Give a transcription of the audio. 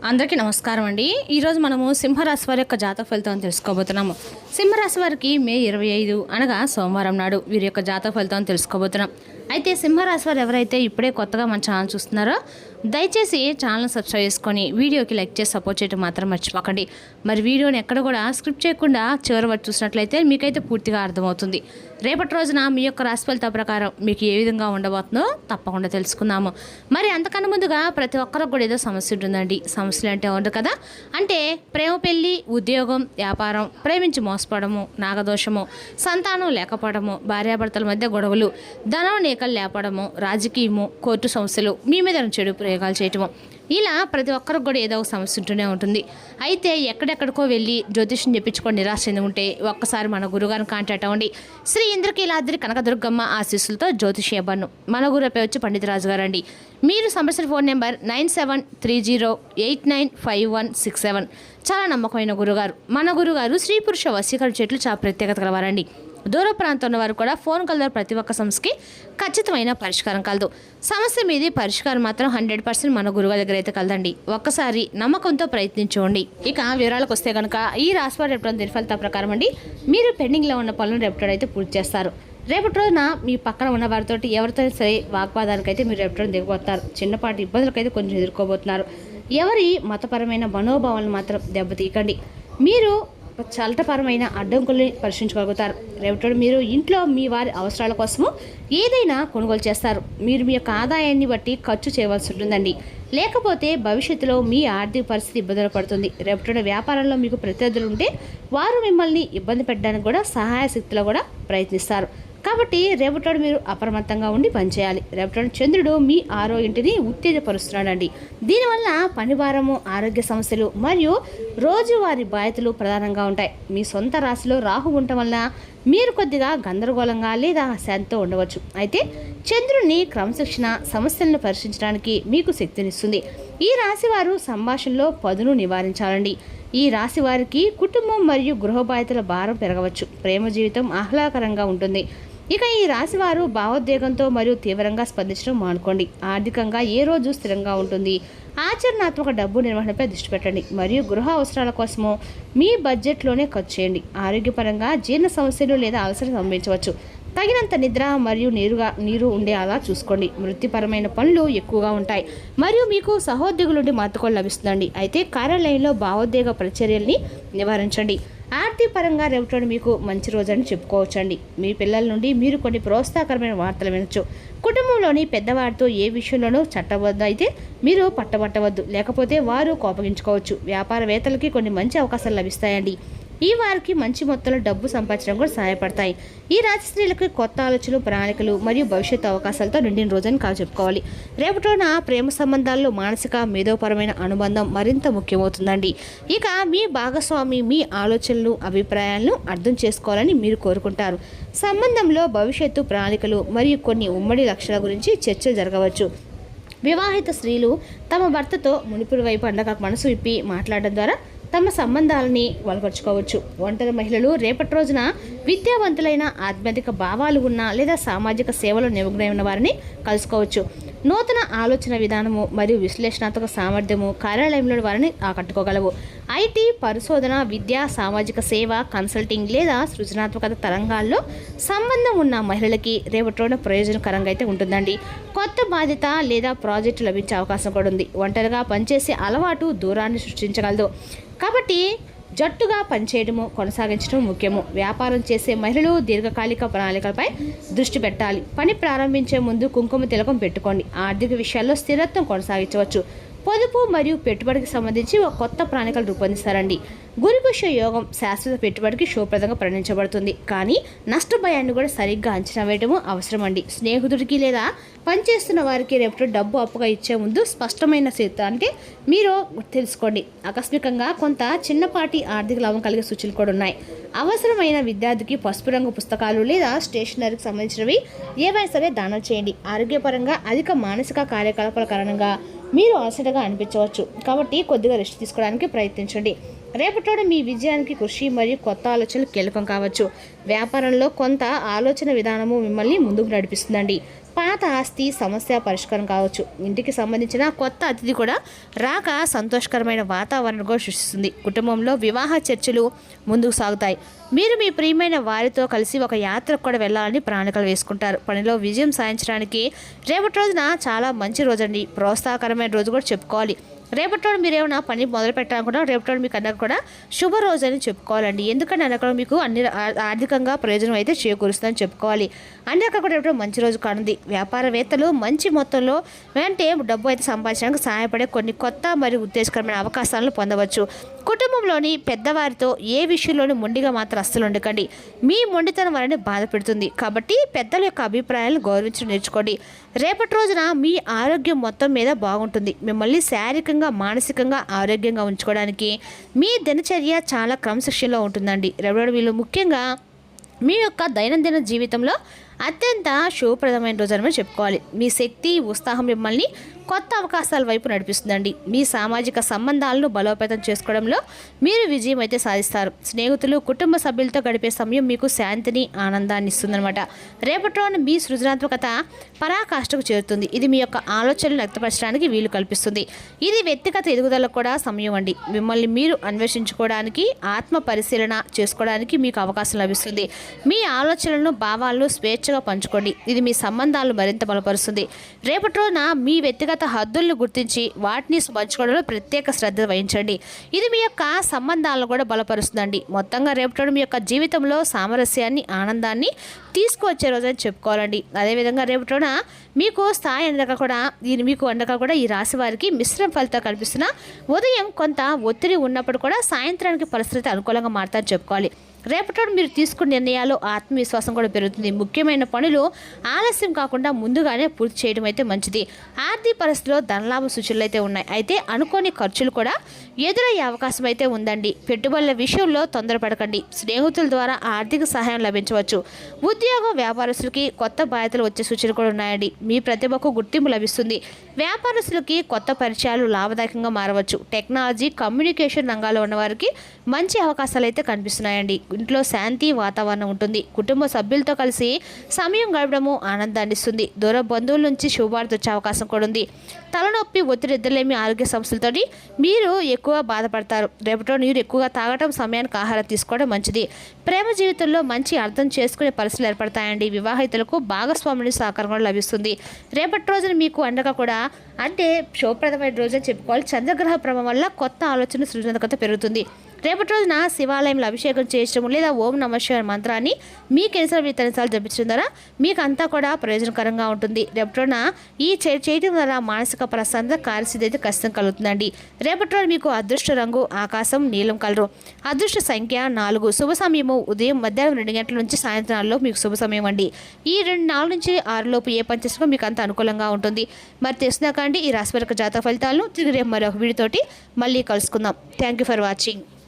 అందరికీ నమస్కారం అండి. ఈరోజు మనము సింహరాశి వారి యొక్క జాతక ఫలితాన్ని తెలుసుకోబోతున్నాము. సింహరాశి వారికి మే 25 అనగా సోమవారం నాడు వీరి యొక్క జాతక ఫలితాన్ని తెలుసుకోబోతున్నాం. అయితే సింహరాశి వారు ఎవరైతే ఇప్పుడే కొత్తగా మన ఛానల్ చూస్తున్నారో దయచేసి ఛానల్ సబ్స్క్రైబ్ చేసుకొని వీడియోకి లైక్ చేసి సపోర్ట్ చేయడం మాత్రం మర్చిపోకండి. మరి వీడియోని ఎక్కడ కూడా స్క్రిప్ట్ చేయకుండా చివరి వరకు చూసినట్లయితే మీకైతే పూర్తిగా అర్థమవుతుంది. రేపటి రోజున మీ యొక్క రాశి ఫలితాల ప్రకారం మీకు ఏ విధంగా ఉండబోతుందో తప్పకుండా తెలుసుకుందాము. మరి అంతకన్నా ముందుగా ప్రతి ఒక్కరికి కూడా ఏదో సమస్య ఉంటుందండి. సమస్యలు అంటే ఉండదు కదా, అంటే ప్రేమ, పెళ్లి, ఉద్యోగం, వ్యాపారం, ప్రేమించి మోసపోవడము, నాగదోషము, సంతానం లేకపోవడము, భార్యాభర్తల మధ్య గొడవలు, ధనం నేకలు లేపడము, రాజకీయము, కోర్టు సమస్యలు, మీ మీద చెడు ప్రయోగాలు చేయటము, ఇలా ప్రతి ఒక్కరికి కూడా ఏదో ఒక సమస్య ఉంటూనే ఉంటుంది. అయితే ఎక్కడెక్కడికో వెళ్ళి జ్యోతిష్యం చెప్పించుకొని నిరాశ చెంది ఉంటే ఒక్కసారి మన గురుగారిని కాంటాక్ట్ అవ్వండి. శ్రీ ఇంద్రకీలాద్రి కనకదుర్గమ్మ ఆశీస్సులతో జ్యోతిష్య ఇవ్వను. మన గురుపై వచ్చి పండితరాజు గారు అండి. మీరు సంబంధించిన ఫోన్ నెంబర్ 9730895167. చాలా నమ్మకమైన గురుగారు. మన గురుగారు స్త్రీ పురుష వశీకరణ చెట్లు చాలా ప్రత్యేకత కలవారండి. దూర ప్రాంతంలో వారు కూడా ఫోన్ కలర్ ప్రతి ఒక్క సమస్యకి ఖచ్చితమైన పరిష్కారం కలదు. సమస్య మీది పరిష్కారం మాత్రం 100% మన గురువు దగ్గర అయితే కలదండి. ఒక్కసారి నమ్మకంతో ప్రయత్నించండి. ఇక వివరాలకు వస్తే కనుక ఈ రాశివారి రేపటి ఫలితాల ప్రకారం అండి, మీరు పెండింగ్లో ఉన్న పనులను రేపటి అయితే పూర్తి చేస్తారు. రేపటి రోజున మీ పక్కన ఉన్న వారితో ఎవరితో సరే వాగ్వాదానికైతే మీరు రేపటి దిగబోతున్నారు. చిన్నపాటి ఇబ్బందులకైతే కొంచెం ఎదుర్కోబోతున్నారు. ఎవరి మతపరమైన మనోభావాలను మాత్రం దెబ్బతీయకండి. మీరు చట్టపరమైన అడ్డంకుల్ని పరిశీలించగలుగుతారు. రేపటి మీరు ఇంట్లో మీ వారి అవసరాల కోసము ఏదైనా కొనుగోలు చేస్తారు. మీరు మీ యొక్క ఆదాయాన్ని బట్టి ఖర్చు చేయవలసి ఉంటుందండి. లేకపోతే భవిష్యత్తులో మీ ఆర్థిక పరిస్థితి ఇబ్బందులు పడుతుంది. రేపటి వ్యాపారంలో మీకు ప్రత్యర్థులు ఉంటే వారు మిమ్మల్ని ఇబ్బంది పెట్టడానికి కూడా సహాయ శక్తిలో కూడా ప్రయత్నిస్తారు. కాబట్టి రేపటి మీరు అప్రమత్తంగా ఉండి పనిచేయాలి. రేపటి చంద్రుడు మీ ఇంటిని ఉత్తేజపరుస్తున్నాడండి. దీనివల్ల పనిభారము, ఆరోగ్య సమస్యలు మరియు రోజువారీ బాధ్యతలు ప్రధానంగా ఉంటాయి. మీ సొంత రాశిలో రాహు ఉండటం వల్ల మీరు కొద్దిగా గందరగోళంగా లేదా శాంతితో ఉండవచ్చు. అయితే చంద్రుడిని క్రమశిక్షణ సమస్యలను పరిశీలించడానికి మీకు శక్తినిస్తుంది. ఈ రాశి వారు సంభాషణలో పదును నివారించాలండి. ఈ రాశి వారికి కుటుంబం మరియు గృహ బాధ్యతల భారం పెరగవచ్చు. ప్రేమ జీవితం ఆహ్లాదకరంగా ఉంటుంది. ఇక ఈ రాశివారు భావోద్వేగంతో మరియు తీవ్రంగా స్పందించడం మానుకోండి. ఆర్థికంగా ఏ రోజు స్థిరంగా ఉంటుంది. ఆచరణాత్మక డబ్బు నిర్వహణపై దృష్టి పెట్టండి మరియు గృహ అవసరాల కోసము మీ బడ్జెట్లోనే ఖర్చు చేయండి. ఆరోగ్యపరంగా జీర్ణ సమస్యలు లేదా అలసట సంభవించవచ్చు. తగినంత నిద్ర మరియు నీరు ఉండేలా చూసుకోండి. వృత్తిపరమైన పనులు ఎక్కువగా ఉంటాయి మరియు మీకు సహోద్యోగుల నుండి మద్దతు లభిస్తుందండి. అయితే కార్యాలయంలో భావోద్వేగ ప్రచర్యల్ని నివారించండి. ఆర్థిక పరంగా రేపటి మీకు మంచి రోజని చెప్పుకోవచ్చండి. మీ పిల్లల నుండి మీరు కొన్ని ప్రోత్సాహకరమైన వార్తలు వినొచ్చు. కుటుంబంలోని పెద్దవారితో ఏ విషయంలోనూ చట్టబద్ధ అయితే మీరు పట్టబట్టవద్దు, లేకపోతే వారు కోపగించుకోవచ్చు. వ్యాపారవేత్తలకి కొన్ని మంచి అవకాశాలు లభిస్తాయండి. ఈ వారికి మంచి మొత్తంలో డబ్బు సంపాదించడం కూడా సహాయపడతాయి. ఈ రాశి స్త్రీలకు కొత్త ఆలోచనలు, ప్రణాళికలు మరియు భవిష్యత్తు అవకాశాలతో నిండిన రోజని చెప్పుకోవాలి. రేపటిన ప్రేమ సంబంధాల్లో మానసిక మేధోపరమైన అనుబంధం మరింత ముఖ్యమవుతుందండి. ఇక మీ భాగస్వామి మీ ఆలోచనలు, అభిప్రాయాలను అర్థం చేసుకోవాలని మీరు కోరుకుంటారు. సంబంధంలో భవిష్యత్తు ప్రణాళికలు మరియు కొన్ని ఉమ్మడి లక్ష్యాల గురించి చర్చలు జరగవచ్చు. వివాహిత స్త్రీలు తమ భర్తతో మునుపటి వైపు అండగా మనసు విప్పి మాట్లాడడం ద్వారా తమ సంబంధాలని బలపరుచుకోవచ్చు. ఒంటరి మహిళలు రేపటి రోజున విద్యావంతులైన ఆధ్యాత్మిక భావాలు ఉన్న లేదా సామాజిక సేవలో నిమగ్నమైన వారిని కలుసుకోవచ్చు. నూతన ఆలోచన విధానము మరియు విశ్లేషణాత్మక సామర్థ్యము కార్యాలయంలో వారిని ఆకట్టుకోగలవు. ఐటీ, పరిశోధన, విద్య, సామాజిక సేవ, కన్సల్టింగ్ లేదా సృజనాత్మకత తరంగాల్లో సంబంధం ఉన్న మహిళలకి రేపటి రోజున ప్రయోజనకరంగా అయితే ఉంటుందండి. కొత్త బాధ్యత లేదా ప్రాజెక్టు లభించే అవకాశం కూడా ఉంది. ఒంటరిగా పనిచేసే అలవాటు దూరాన్ని సృష్టించగలదు. కాబట్టి జట్టుగా పనిచేయడము కొనసాగించడం ముఖ్యము. వ్యాపారం చేసే మహిళలు దీర్ఘకాలిక ప్రణాళికలపై దృష్టి పెట్టాలి. పని ప్రారంభించే ముందు కుంకుమ తిలకం పెట్టుకోండి. ఆర్థిక విషయాల్లో స్థిరత్వం కొనసాగించవచ్చు. పొదుపు మరియు పెట్టుబడికి సంబంధించి ఒక కొత్త ప్రణాళికలు రూపొందిస్తారండి. గురుపుష్య యోగం శాశ్వత పెట్టుబడికి శుభప్రదంగా పరిగణించబడుతుంది. కానీ నష్ట భయాన్ని కూడా సరిగ్గా అంచనా వేయడము అవసరం అండి. స్నేహితుడికి లేదా పనిచేస్తున్న వారికి రేపు డబ్బు అప్పుగా ఇచ్చే ముందు స్పష్టమైన అంటే మీరు తెలుసుకోండి. ఆకస్మికంగా కొంత చిన్నపాటి ఆర్థిక లాభం కలిగే సూచనలు కూడా ఉన్నాయి. అవసరమైన విద్యార్థికి పసుపు రంగు పుస్తకాలు లేదా స్టేషనరీకి సంబంధించినవి ఏవైనా సరే దానం చేయండి. ఆరోగ్యపరంగా అధిక మానసిక కార్యకలాపాల కారణంగా మీరు అలసటగా అనిపించవచ్చు. కాబట్టి కొద్దిగా రెస్ట్ తీసుకోవడానికి ప్రయత్నించండి. రేపటి మీ విజయానికి కృషి మరియు కొత్త ఆలోచనలు కీలకం కావచ్చు. వ్యాపారంలో కొంత ఆలోచన విధానము మిమ్మల్ని ముందుకు నడిపిస్తుందండి. పాత ఆస్తి సమస్య పరిష్కారం కావచ్చు. ఇంటికి సంబంధించిన కొత్త అతిథి కూడా రాక సంతోషకరమైన వాతావరణం కూడా సృష్టిస్తుంది. కుటుంబంలో వివాహ చర్చలు ముందుకు సాగుతాయి. మీరు మీ ప్రియమైన వారితో కలిసి ఒక యాత్రకు కూడా వెళ్ళాలని ప్రణాళికలు వేసుకుంటారు. పనిలో విజయం సాధించడానికి రేపటి రోజున చాలా మంచి రోజండి. ప్రోత్సాహకరమైన రోజు కూడా చెప్పుకోవాలి. రేపటి రోజు మీరు ఏమైనా పని మొదలు పెట్టాలనుకున్నా రేపటి రోజు మీకు అన్నది కూడా శుభ రోజు అని చెప్పుకోవాలండి. ఎందుకంటే అన్నక్కడ మీకు అన్ని ఆర్థికంగా ప్రయోజనం అయితే చేకూరుస్తుందని చెప్పుకోవాలి. అన్ని రకాల కూడా రేపటి మంచి రోజు కానుంది. వ్యాపారవేత్తలు మంచి మొత్తంలో అంటే డబ్బు అయితే సంపాదించడానికి సహాయపడే కొన్ని కొత్త మరియు ఉత్తేజకరమైన అవకాశాలను పొందవచ్చు. కుటుంబంలోని పెద్దవారితో ఏ విషయంలోనూ మొండిగా మాత్రం అస్సలు ఉండకండి. మీ మొండితనం వారిని బాధ పెడుతుంది. కాబట్టి పెద్దల యొక్క అభిప్రాయాలను గౌరవించడం నేర్చుకోండి. రేపటి రోజున మీ ఆరోగ్యం మొత్తం మీద బాగుంటుంది. మిమ్మల్ని శారీరకంగా మానసికంగా ఆరోగ్యంగా ఉంచుకోవడానికి మీ దినచర్య చాలా క్రమశిక్షణలో ఉంటుందండి. రేపటి వీళ్ళు ముఖ్యంగా మీ యొక్క దైనందిన జీవితంలో అత్యంత శుభప్రదమైన రోజు అని చెప్పుకోవాలి. మీ శక్తి ఉత్సాహం మిమ్మల్ని కొత్త అవకాశాల వైపు నడిపిస్తుందండి. మీ సామాజిక సంబంధాలను బలోపేతం చేసుకోవడంలో మీరు విజయం అయితే సాధిస్తారు. స్నేహితులు కుటుంబ సభ్యులతో గడిపే సమయం మీకు శాంతిని ఆనందాన్ని ఇస్తుందన్నమాట. రేపటి రోజున మీ సృజనాత్మకత పరాకాష్ఠకు చేరుతుంది. ఇది మీ యొక్క ఆలోచనలు వ్యక్తపరచడానికి వీలు కల్పిస్తుంది. ఇది వ్యక్తిగత ఎదుగుదలకు కూడా సమయం అండి. మిమ్మల్ని మీరు అన్వేషించుకోవడానికి ఆత్మ పరిశీలన చేసుకోవడానికి మీకు అవకాశం లభిస్తుంది. మీ ఆలోచనలను భావాలను స్వేచ్ఛగా పంచుకోండి. ఇది మీ సంబంధాలను మరింత బలపరుస్తుంది. రేపటి రోజున మీ వ్యక్తిగత హద్దులను గుర్తించి వాటిని పంచుకోవడంలో ప్రత్యేక శ్రద్ధ వహించండి. ఇది మీ యొక్క సంబంధాలను కూడా బలపరుస్తుందండి. మొత్తంగా రేపటి మీ యొక్క జీవితంలో సామరస్యాన్ని ఆనందాన్ని తీసుకువచ్చే రోజని చెప్పుకోవాలండి. అదేవిధంగా రేపటి రోజున మీకు స్థాయి అందక కూడా ఈ రాశి వారికి మిశ్రమ ఫలితాలు కనిపిస్తున్న ఉదయం కొంత ఒత్తిడి ఉన్నప్పుడు కూడా సాయంత్రానికి పరిస్థితి అనుకూలంగా మారుతారని చెప్పుకోవాలి. రేపటి మీరు తీసుకున్న నిర్ణయాలు ఆత్మవిశ్వాసం కూడా పెరుగుతుంది. ముఖ్యమైన పనులు ఆలస్యం కాకుండా ముందుగానే పూర్తి చేయడం అయితే మంచిది. ఆర్థిక పరిస్థితిలో ధనలాభ సూచనలు అయితే ఉన్నాయి. అయితే అనుకోని ఖర్చులు కూడా ఎదురయ్యే అవకాశం అయితే ఉందండి. పెట్టుబడుల విషయంలో తొందరపడకండి. స్నేహితుల ద్వారా ఆర్థిక సహాయం లభించవచ్చు. ఉద్యోగ వ్యాపారస్తులకి కొత్త బాధ్యతలు వచ్చే సూచనలు కూడా ఉన్నాయండి. మీ ప్రతిభకు గుర్తింపు లభిస్తుంది. వ్యాపారస్తులకి కొత్త పరిచయాలు లాభదాయకంగా మారవచ్చు. టెక్నాలజీ కమ్యూనికేషన్ రంగాల్లో ఉన్నవారికి మంచి అవకాశాలు అయితే కనిపిస్తున్నాయండి. ఇంట్లో శాంతి వాతావరణం ఉంటుంది. కుటుంబ సభ్యులతో కలిసి సమయం గడపడము ఆనందాన్ని ఇస్తుంది. దూర బంధువుల నుంచి శుభవార్త వచ్చే అవకాశం కూడా ఉంది. తలనొప్పి ఒత్తిడి ఇద్దరులేమి ఆరోగ్య సమస్యలతో మీరు ఎక్కువ బాధపడతారు. రేపటి నీరు ఎక్కువగా తాగడం సమయానికి ఆహారం తీసుకోవడం మంచిది. ప్రేమ జీవితంలో మంచి అర్థం చేసుకునే పరిస్థితులు ఏర్పడతాయండి. వివాహితులకు భాగస్వాముని సహకారం కూడా లభిస్తుంది. రేపటి రోజున మీకు అండగా కూడా అంటే శుభప్రదమైన రోజు అని చెప్పుకోవాలి. చంద్రగ్రహ ప్రభావం వల్ల కొత్త ఆలోచన సృజనాత్మకత పెరుగుతుంది. రేపటి రోజున శివాలయంలో అభిషేకం చేయడం లేదా ఓం నమః శివాయ మంత్రాన్ని మీకు ఎన్నిసార్లు జపించడం ద్వారా మీకు అంతా కూడా ప్రయోజనకరంగా ఉంటుంది. రేపటి రోజున ఈ చేయడం ద్వారా మానసిక ప్రశాంతత కార్యసిద్ధి అయితే ఖచ్చితంగా కలుగుతుందండి. రేపటి రోజు మీకు అదృష్ట రంగు ఆకాశం నీలం కలరు. అదృష్ట సంఖ్య 4. శుభ సమయము ఉదయం మధ్యాహ్నం 2 గంటల నుంచి సాయంత్రం 4 మీకు శుభ సమయం అండి. ఈ 4 నుంచి 6 లోపు ఏ పని చేసినా మీకు అంత అనుకూలంగా ఉంటుంది. మరి తెలుసుకున్నాకండి ఈ రాశి వారి జాతక ఫలితాలను తిరిగి రేపు మరొక వీడియోతోటి మళ్ళీ కలుసుకుందాం. Thank you for watching.